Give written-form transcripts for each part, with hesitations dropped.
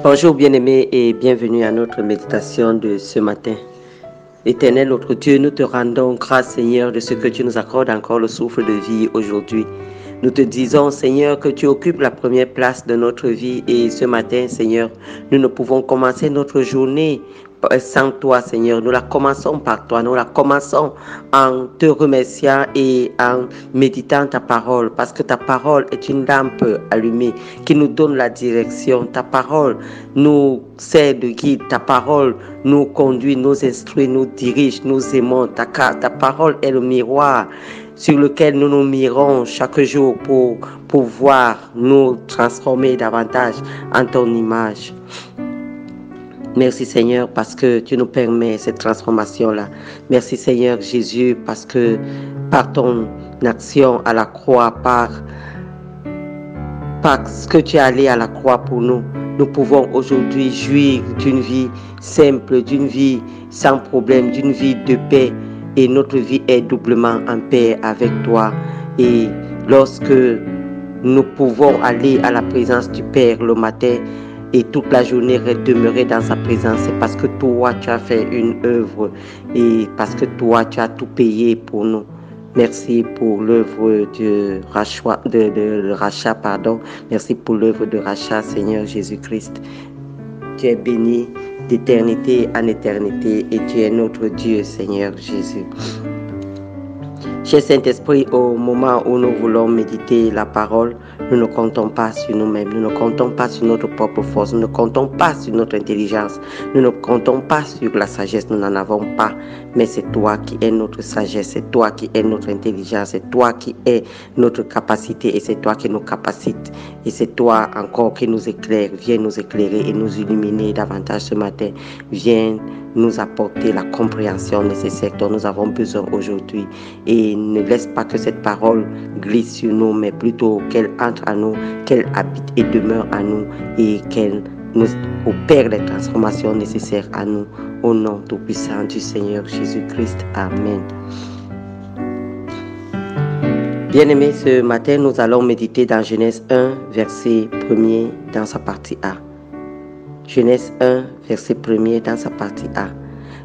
Bonjour bien-aimés et bienvenue à notre méditation de ce matin. Éternel notre Dieu, nous te rendons grâce Seigneur de ce que tu nous accordes encore le souffle de vie aujourd'hui. Nous te disons Seigneur que tu occupes la première place de notre vie et ce matin Seigneur, nous ne pouvons commencer notre journée sans toi Seigneur. Nous la commençons par toi, nous la commençons en te remerciant et en méditant ta parole parce que ta parole est une lampe allumée qui nous donne la direction. Ta parole nous sert de guide, ta parole nous conduit, nous instruit, nous dirige, nous aimons. Ta parole est le miroir sur lequel nous nous mirons chaque jour pour pouvoir nous transformer davantage en ton image. Merci Seigneur parce que tu nous permets cette transformation-là. Merci Seigneur Jésus parce que par ton action à la croix, parce que tu es allé à la croix pour nous, nous pouvons aujourd'hui jouir d'une vie simple, d'une vie sans problème, d'une vie de paix. Et notre vie est doublement en paix avec toi. Et lorsque nous pouvons aller à la présence du Père le matin, et toute la journée demeurer dans sa présence, c'est parce que toi tu as fait une œuvre et parce que toi tu as tout payé pour nous. Merci pour l'œuvre de rachat, pardon. Merci pour l'œuvre de rachat, Seigneur Jésus-Christ. Tu es béni d'éternité en éternité et tu es notre Dieu, Seigneur Jésus. Cher Saint-Esprit, au moment où nous voulons méditer la parole, nous ne comptons pas sur nous-mêmes, nous ne comptons pas sur notre propre force, nous ne comptons pas sur notre intelligence, nous ne comptons pas sur la sagesse, nous n'en avons pas. Mais c'est toi qui es notre sagesse, c'est toi qui es notre intelligence, c'est toi qui es notre capacité et c'est toi qui nous capacite. Et c'est toi encore qui nous éclaire. Viens nous éclairer et nous illuminer davantage ce matin. Viens nous apporter la compréhension nécessaire dont nous avons besoin aujourd'hui. Et ne laisse pas que cette parole glisse sur nous, mais plutôt qu'elle entre en nous, qu'elle habite et demeure en nous et qu'elle nous opère les transformations nécessaires à nous. Au nom tout-puissant du Seigneur Jésus-Christ. Amen. Bien-aimés, ce matin, nous allons méditer dans Genèse 1, verset 1er, dans sa partie A. Genèse 1, verset 1er, dans sa partie A.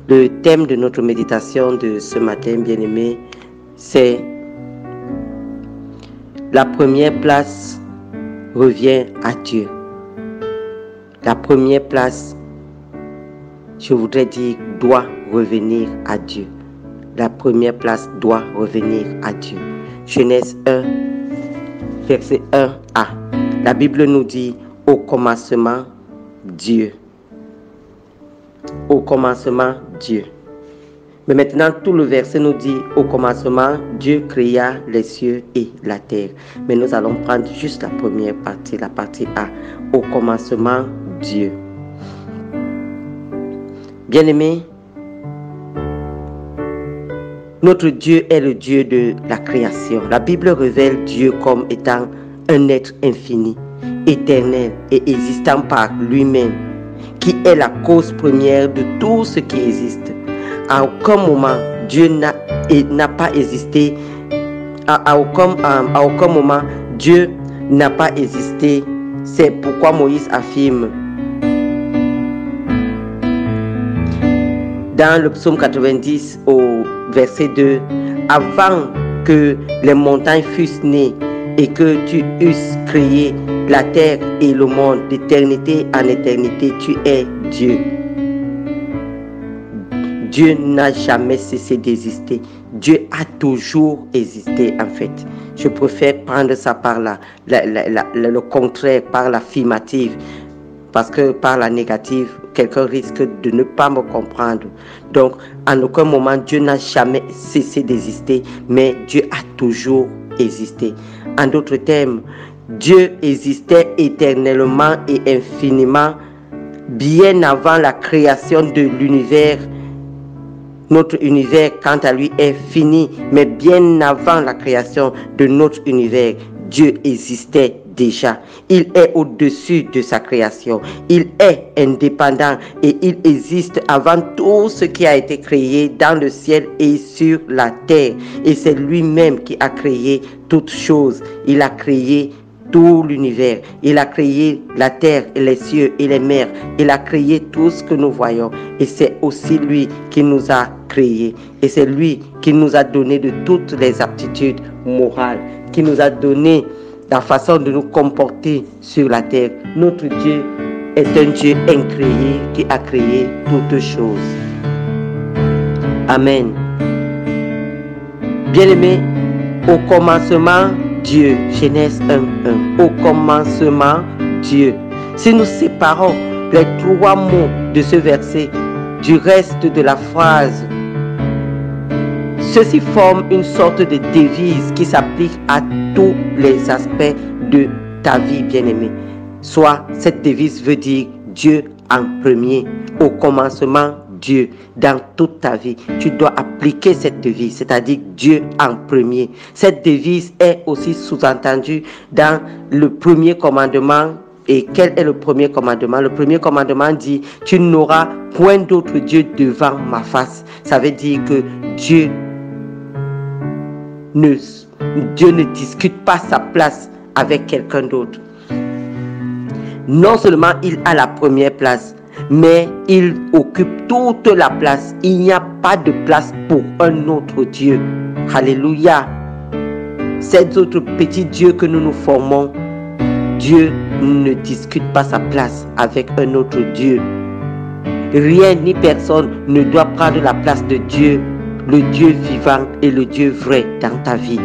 Le thème de notre méditation de ce matin, bien-aimés, c'est la première place revient à Dieu. La première place, je voudrais dire, doit revenir à Dieu. La première place doit revenir à Dieu. Genèse 1, verset 1a. La Bible nous dit, au commencement, Dieu. Au commencement, Dieu. Mais maintenant, tout le verset nous dit, au commencement, Dieu créa les cieux et la terre. Mais nous allons prendre juste la première partie, la partie A. Au commencement, Dieu. Bien-aimés, notre Dieu est le Dieu de la création. La Bible révèle Dieu comme étant un être infini, éternel et existant par lui-même, qui est la cause première de tout ce qui existe. À aucun moment, Dieu n'a pas existé. À aucun moment, Dieu n'a pas existé. C'est pourquoi Moïse affirme dans le psaume 90 au verset 2, avant que les montagnes fussent nées et que tu eusses créé la terre et le monde, d'éternité en éternité, tu es Dieu. Dieu n'a jamais cessé d'exister. Dieu a toujours existé en fait. Je préfère prendre ça par le contraire, par l'affirmative. Parce que par la négative, quelqu'un risque de ne pas me comprendre. Donc, en aucun moment, Dieu n'a jamais cessé d'exister, mais Dieu a toujours existé. En d'autres termes, Dieu existait éternellement et infiniment, bien avant la création de l'univers. Notre univers, quant à lui, est fini, mais bien avant la création de notre univers, Dieu existait déjà. Il est au-dessus de sa création. Il est indépendant et il existe avant tout ce qui a été créé dans le ciel et sur la terre. Et c'est lui-même qui a créé toutes choses. Il a créé tout l'univers. Il a créé la terre et les cieux et les mers. Il a créé tout ce que nous voyons. Et c'est aussi lui qui nous a créés. Et c'est lui qui nous a donné de toutes les aptitudes morales, qui nous a donné la façon de nous comporter sur la terre. Notre Dieu est un Dieu incréé qui a créé toutes choses. Amen. Bien-aimés, au commencement, Dieu. Genèse 1:1. Au commencement, Dieu. Si nous séparons les 3 mots de ce verset du reste de la phrase, ceci forme une sorte de devise qui s'applique à tous les aspects de ta vie, bien-aimé. Soit cette devise veut dire Dieu en premier. Au commencement, Dieu dans toute ta vie. Tu dois appliquer cette devise, c'est-à-dire Dieu en premier. Cette devise est aussi sous-entendue dans le premier commandement. Et quel est le premier commandement? Le premier commandement dit, tu n'auras point d'autre Dieu devant ma face. Ça veut dire que Dieu ne discute pas sa place avec quelqu'un d'autre. Non seulement il a la première place, mais il occupe toute la place. Il n'y a pas de place pour un autre Dieu. Alléluia. Ces autres petits dieux que nous nous formons, Dieu ne discute pas sa place avec un autre Dieu. Rien ni personne ne doit prendre la place de Dieu, le Dieu vivant et le Dieu vrai dans ta vie.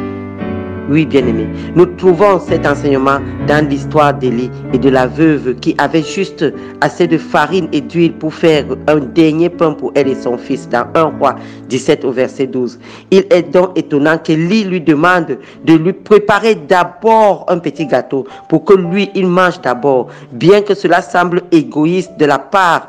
Oui, bien-aimés, nous trouvons cet enseignement dans l'histoire d'Élie et de la veuve qui avait juste assez de farine et d'huile pour faire un dernier pain pour elle et son fils dans 1 Roi 17 au verset 12. Il est donc étonnant qu'Élie lui demande de lui préparer d'abord un petit gâteau pour que lui, il mange d'abord. Bien que cela semble égoïste de la part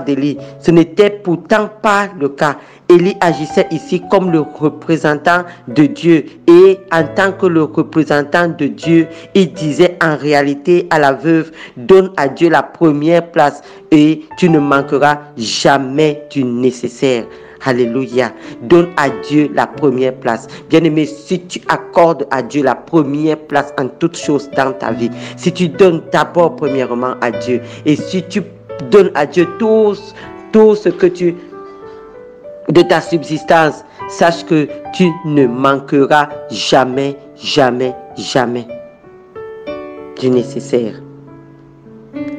d'Élie, ce n'était pourtant pas le cas. Élie agissait ici comme le représentant de Dieu et en tant que le représentant de Dieu, il disait en réalité à la veuve, donne à Dieu la première place et tu ne manqueras jamais du nécessaire. Alléluia. Donne à Dieu la première place. Bien-aimé, si tu accordes à Dieu la première place en toutes choses dans ta vie, si tu donnes d'abord premièrement à Dieu et si tu donnes à Dieu tout ce que tu de ta subsistance, sache que tu ne manqueras jamais, jamais, jamais du nécessaire.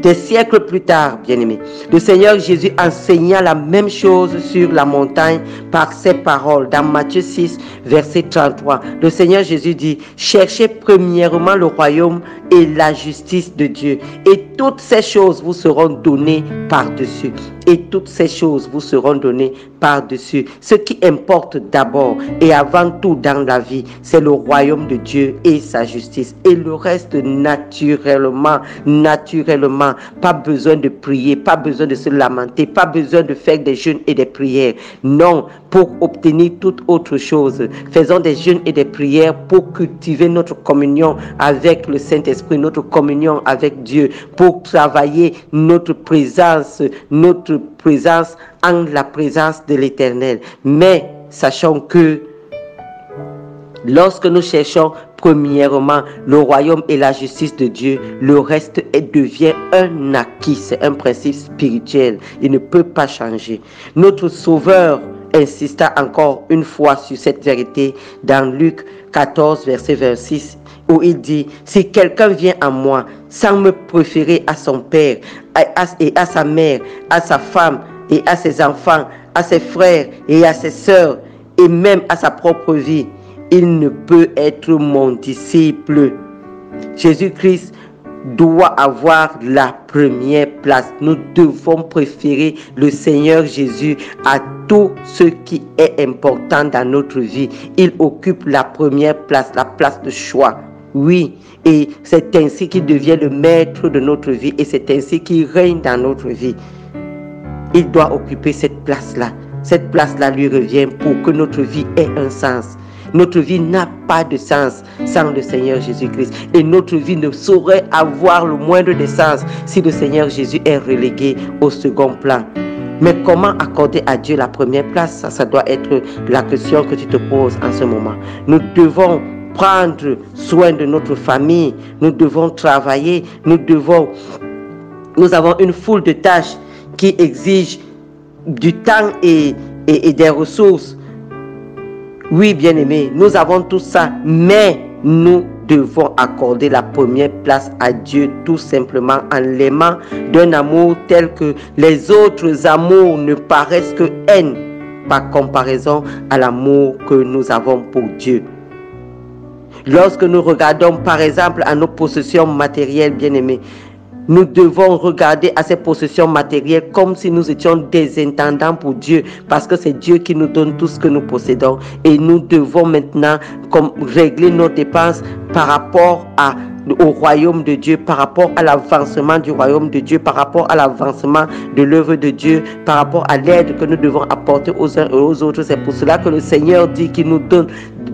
Des siècles plus tard, bien-aimés, le Seigneur Jésus enseigna la même chose sur la montagne par ses paroles. Dans Matthieu 6, verset 33, le Seigneur Jésus dit, cherchez premièrement le royaume et la justice de Dieu, et toutes ces choses vous seront données par-dessus. Et toutes ces choses vous seront données par-dessus. Ce qui importe d'abord et avant tout dans la vie, c'est le royaume de Dieu et sa justice. Et le reste, naturellement, pas besoin de prier, pas besoin de se lamenter, pas besoin de faire des jeûnes et des prières. Non, pour obtenir toute autre chose, faisons des jeûnes et des prières pour cultiver notre communion avec le Saint-Esprit, notre communion avec Dieu, pour travailler notre présence en la présence de l'Éternel. Mais sachons que lorsque nous cherchons premièrement le royaume et la justice de Dieu, le reste devient un acquis. C'est un principe spirituel. Il ne peut pas changer. Notre Sauveur insista encore une fois sur cette vérité dans Luc 14, verset 26, où il dit, si quelqu'un vient à moi sans me préférer à son père et à sa mère, à sa femme et à ses enfants, à ses frères et à ses sœurs, et même à sa propre vie, il ne peut être mon disciple. Jésus-Christ doit avoir la première place. Nous devons préférer le Seigneur Jésus à tout ce qui est important dans notre vie. Il occupe la première place, la place de choix. Oui, et c'est ainsi qu'il devient le maître de notre vie et c'est ainsi qu'il règne dans notre vie. Il doit occuper cette place-là. Cette place-là lui revient pour que notre vie ait un sens. Notre vie n'a pas de sens sans le Seigneur Jésus-Christ. Et notre vie ne saurait avoir le moindre de sens si le Seigneur Jésus est relégué au second plan. Mais comment accorder à Dieu la première place? Ça doit être la question que tu te poses en ce moment. Nous devons prendre soin de notre famille, nous devons travailler, nous avons une foule de tâches qui exigent du temps et des ressources. Oui, bien-aimés, nous avons tout ça, mais nous devons accorder la première place à Dieu tout simplement en l'aimant d'un amour tel que les autres amours ne paraissent que haine par comparaison à l'amour que nous avons pour Dieu. Lorsque nous regardons par exemple à nos possessions matérielles, bien-aimés, nous devons regarder à ces possessions matérielles comme si nous étions des intendants pour Dieu, parce que c'est Dieu qui nous donne tout ce que nous possédons. Et nous devons maintenant régler nos dépenses par rapport au royaume de Dieu, par rapport à l'avancement du royaume de Dieu, par rapport à l'avancement de l'œuvre de Dieu, par rapport à l'aide que nous devons apporter aux uns et aux autres. C'est pour cela que le Seigneur dit qu'il nous donne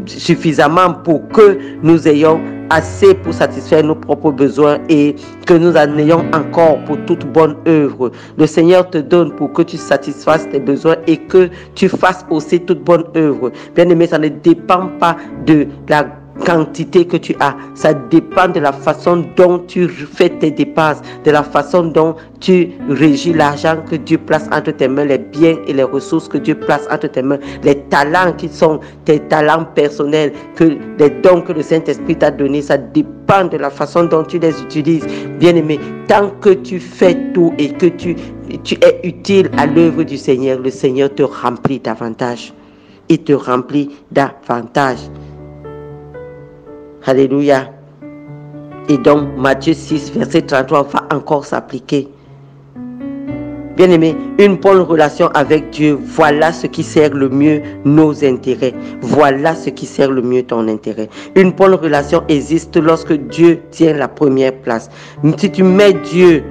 suffisamment pour que nous ayons assez pour satisfaire nos propres besoins et que nous en ayons encore pour toute bonne œuvre. Le Seigneur te donne pour que tu satisfasses tes besoins et que tu fasses aussi toute bonne œuvre. Bien aimé, ça ne dépend pas de la quantité que tu as, ça dépend de la façon dont tu fais tes dépenses, de la façon dont tu régis l'argent que Dieu place entre tes mains, les biens et les ressources que Dieu place entre tes mains, les talents qui sont tes talents personnels, les dons que le Saint-Esprit t'a donnés, ça dépend de la façon dont tu les utilises. Bien-aimé, tant que tu fais tout et que tu es utile à l'œuvre du Seigneur, le Seigneur te remplit davantage. Il te remplit davantage. Alléluia. Et donc, Matthieu 6, verset 33 va encore s'appliquer. Bien-aimé, une bonne relation avec Dieu, voilà ce qui sert le mieux nos intérêts. Voilà ce qui sert le mieux ton intérêt. Une bonne relation existe lorsque Dieu tient la première place. Si tu mets Dieu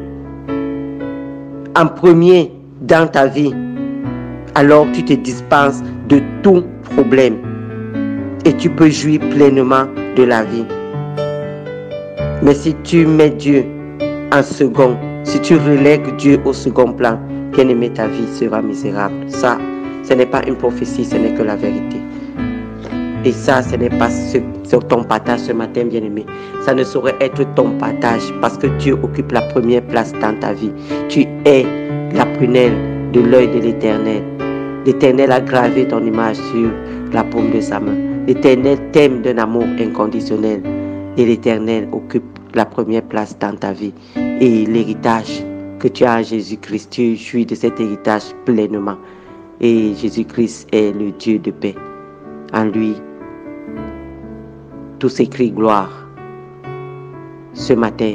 en premier dans ta vie, alors tu te dispenses de tout problème et tu peux jouir pleinement de la vie. Mais si tu mets Dieu en second, si tu relègues Dieu au second plan, bien aimé, ta vie sera misérable. Ça, ce n'est pas une prophétie, ce n'est que la vérité. Et ça, ce n'est pas ton partage ce matin, bien aimé. Ça ne saurait être ton partage parce que Dieu occupe la première place dans ta vie. Tu es la prunelle de l'œil de l'Éternel. L'Éternel a gravé ton image sur la paume de sa main. L'Éternel t'aime d'un amour inconditionnel. Et l'Éternel occupe la première place dans ta vie. Et l'héritage que tu as en Jésus-Christ, tu jouis de cet héritage pleinement. Et Jésus-Christ est le Dieu de paix. En lui, tout s'écrit gloire. Ce matin,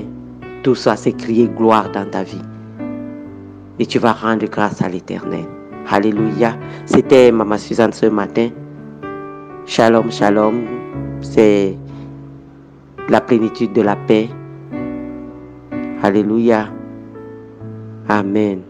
tout ça s'écrit gloire dans ta vie. Et tu vas rendre grâce à l'Éternel. Alléluia. C'était Maman Suzanne ce matin. Shalom, shalom. C'est la plénitude de la paix. Alléluia. Amen.